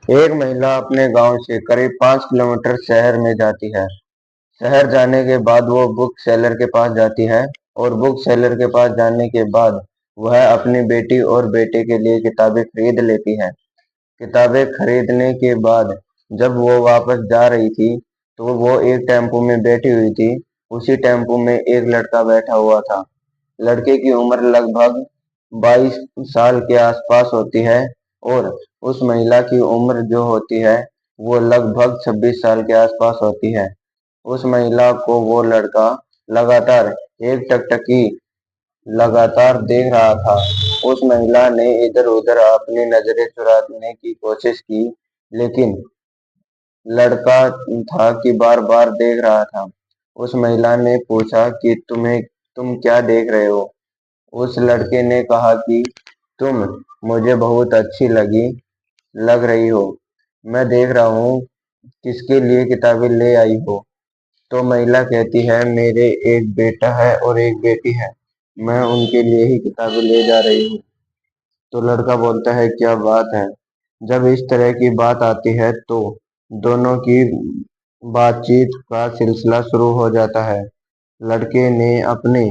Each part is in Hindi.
एक महिला अपने गांव से करीब 5 किलोमीटर शहर में जाती है। शहर जाने के बाद वो बुक सेलर के पास जाती है और बुक सेलर के पास जाने के बाद वह अपनी बेटी और बेटे के लिए किताबें खरीद लेती है। किताबें खरीदने के बाद जब वो वापस जा रही थी, तो वो एक टेम्पो में बैठी हुई थी। उसी टेम्पो में एक लड़का बैठा हुआ था। लड़के की उम्र लगभग 22 साल के आसपास होती है और उस महिला की उम्र जो होती है वो लगभग 26 साल के आसपास होती है। उस महिला को वो लड़का लगातार एक टकटकी लगातार देख रहा था। उस महिला ने इधर-उधर अपनी नजरें चुराने की कोशिश की, लेकिन लड़का था कि बार-बार देख रहा था। उस महिला ने पूछा कि तुम क्या देख रहे हो? उस लड़के ने कहा कि तुम मुझे बहुत अच्छी लग रही हो। मैं देख रहा हूँ किसके लिए किताबें ले आई हो। तो महिला कहती है, मेरे एक बेटा है और एक बेटी है। मैं उनके लिए ही किताबें ले जा रही हूँ। तो लड़का बोलता है, क्या बात है। जब इस तरह की बात आती है तो दोनों की बातचीत का सिलसिला शुरू हो जाता है। लड़के ने अपने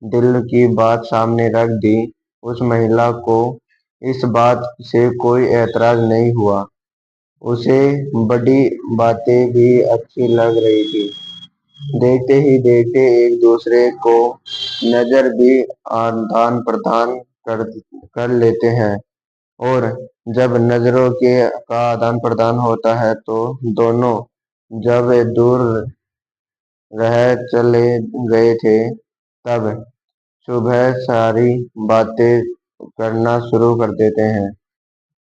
दिल की बात सामने रख दी। उस महिला को इस बात से कोई एतराज नहीं हुआ। उसे बड़ी बातें भी अच्छी लग रही थी। देखते ही देखते एक दूसरे को नजर भी आदान प्रदान कर कर लेते हैं। और जब नजरों के का आदान प्रदान होता है तो दोनों जब दूर रह चले गए थे, तब सुबह सारी बातें करना शुरू कर देते हैं।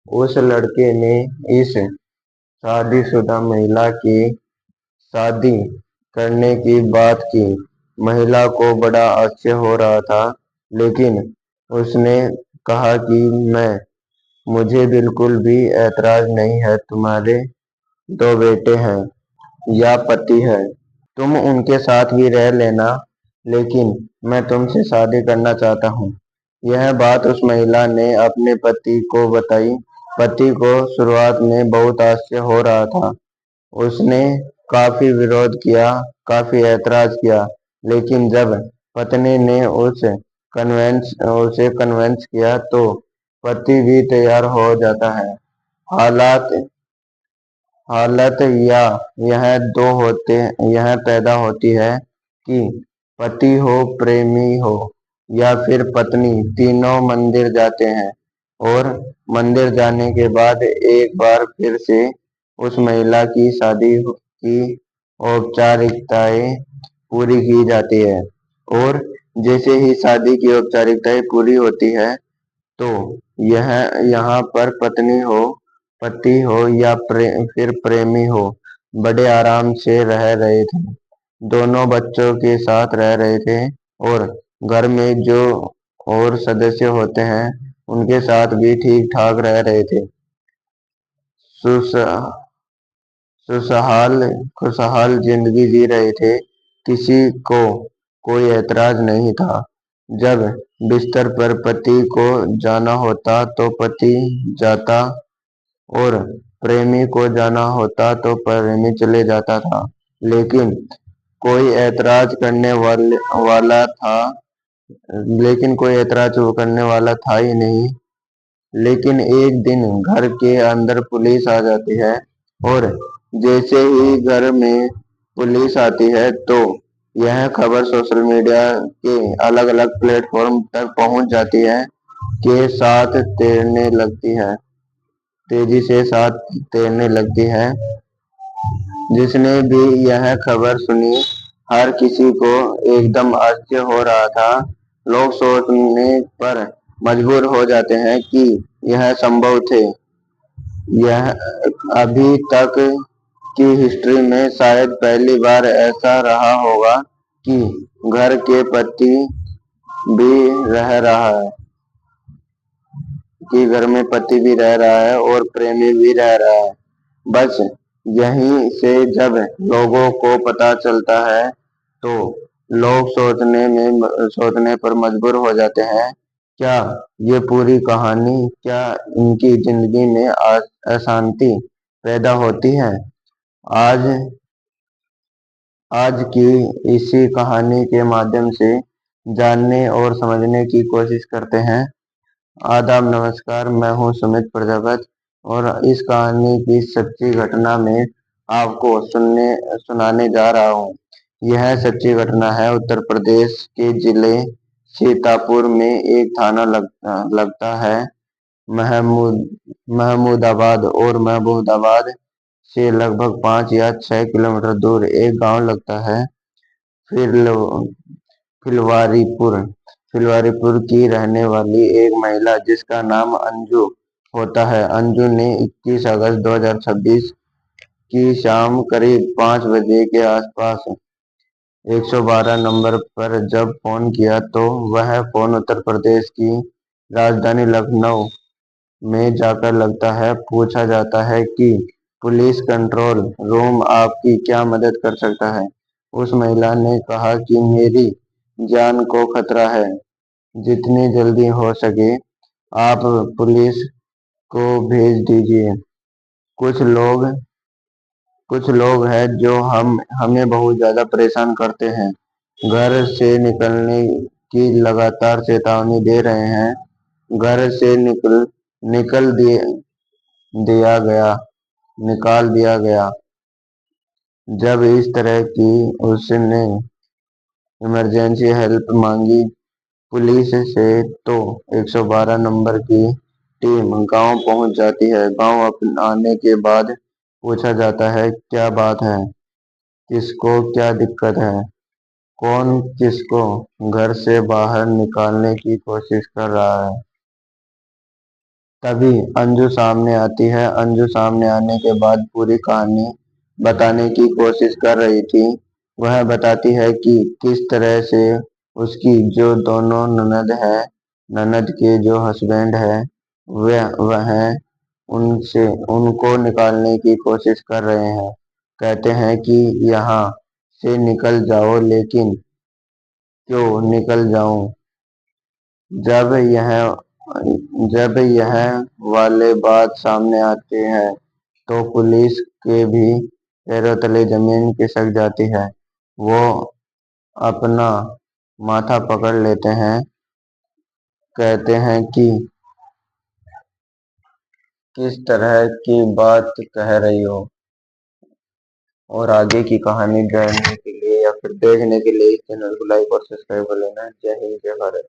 उस लड़के ने इस शादीशुदा महिला की शादी करने की बात की। महिला को बड़ा आश्चर्य हो रहा था, लेकिन उसने कहा कि मुझे बिल्कुल भी ऐतराज नहीं है। तुम्हारे 2 बेटे हैं या पति है, तुम उनके साथ भी रह लेना, लेकिन मैं तुमसे शादी करना चाहता हूँ। यह बात उस महिला ने अपने पति को बताई। पति को शुरुआत में बहुत आश्चर्य हो रहा था। उसने काफी विरोध किया, काफी ऐतराज किया, लेकिन जब पत्नी ने उसे कन्वेंस किया तो पति भी तैयार हो जाता है। हालात हालत या यह दो होते यह पैदा होती है कि पति हो, प्रेमी हो या फिर पत्नी, तीनों मंदिर जाते हैं और मंदिर जाने के बाद एक बार फिर से उस महिला की शादी की औपचारिकताएं पूरी की जाती है। और जैसे ही शादी की औपचारिकताएं पूरी होती है तो यह यहाँ पर पत्नी हो, पति हो या फिर प्रेमी हो, बड़े आराम से रह रहे थे। दोनों बच्चों के साथ रह रहे थे और घर में जो और सदस्य होते हैं उनके साथ भी ठीक ठाक रह रहे थे। सुस सुसहाल खुशहाल जिंदगी जी रहे थे। किसी को कोई ऐतराज नहीं था। जब बिस्तर पर पति को जाना होता तो पति जाता और प्रेमी को जाना होता तो प्रेमी चले जाता था। लेकिन कोई ऐतराज करने वाला था लेकिन कोई ऐतराज करने वाला था ही नहीं। लेकिन एक दिन घर के अंदर पुलिस आ जाती है और जैसे ही घर में पुलिस आती है तो यह खबर सोशल मीडिया के अलग अलग प्लेटफॉर्म तक पहुंच जाती है के साथ तैरने लगती है तेजी से साथ तैरने लगती है। जिसने भी यह खबर सुनी, हर किसी को एकदम आश्चर्य हो रहा था। लोग सोचने पर मजबूर हो जाते हैं कि यह संभव थे। यह अभी तक की हिस्ट्री में शायद पहली बार ऐसा रहा होगा कि घर के पति भी रह रहा है कि घर में पति भी रह रहा है और प्रेमी भी रह रहा है। बस यहीं से जब लोगों को पता चलता है तो लोग सोचने पर मजबूर हो जाते हैं क्या ये पूरी कहानी, क्या इनकी जिंदगी में अशांति पैदा होती है? आज आज की इसी कहानी के माध्यम से जानने और समझने की कोशिश करते हैं। आदाब, नमस्कार। मैं हूं सुमित प्रजापत और इस कहानी की सच्ची घटना में आपको सुनाने जा रहा हूं। यह सच्ची घटना है उत्तर प्रदेश के जिले सीतापुर में एक थाना लगता है महमूद महमूदाबाद, और महमूदाबाद से लगभग 5 या 6 किलोमीटर दूर एक गांव लगता है फिर फिलवारीपुर। फिलवारीपुर की रहने वाली एक महिला जिसका नाम अंजू होता है। अंजू ने 21 अगस्त 2026 की शाम करीब 5 बजे के आसपास 112 नंबर पर जब फोन किया तो वह फोन उत्तर प्रदेश की राजधानी लखनऊ में जाकर लगता है। पूछा जाता है कि पुलिस कंट्रोल रूम आपकी क्या मदद कर सकता है। उस महिला ने कहा कि मेरी जान को खतरा है, जितनी जल्दी हो सके आप पुलिस को भेज दीजिए। कुछ लोग कुछ लोग हैं जो हमें बहुत ज्यादा परेशान करते हैं, घर से निकलने की लगातार चेतावनी दे रहे हैं। घर से निकल दिए दिया गया निकाल दिया गया। जब इस तरह की उसने इमरजेंसी हेल्प मांगी पुलिस से तो 112 नंबर की टीम गांव पहुंच जाती है। गांव आने के बाद पूछा जाता है क्या बात है, किसको क्या दिक्कत है, कौन किसको घर से बाहर निकालने की कोशिश कर रहा है। तभी अंजू सामने आती है। अंजू सामने आने के बाद पूरी कहानी बताने की कोशिश कर रही थी। वह बताती है कि किस तरह से उसकी जो दोनों ननद के जो हस्बैंड है, वह उनसे उनको निकालने की कोशिश कर रहे हैं। कहते हैं कि यहाँ से निकल जाओ, लेकिन क्यों निकल जाऊं? जब यह जब यह वाले बात सामने आते हैं तो पुलिस के भी पैरों तले जमीन खिसक जाती है। वो अपना माथा पकड़ लेते हैं, कहते हैं कि किस तरह की बात कह रही हो। और आगे की कहानी जानने के लिए या फिर देखने के लिए इस चैनल को लाइक और सब्सक्राइब कर लेना। जय हिंद, जय भारत।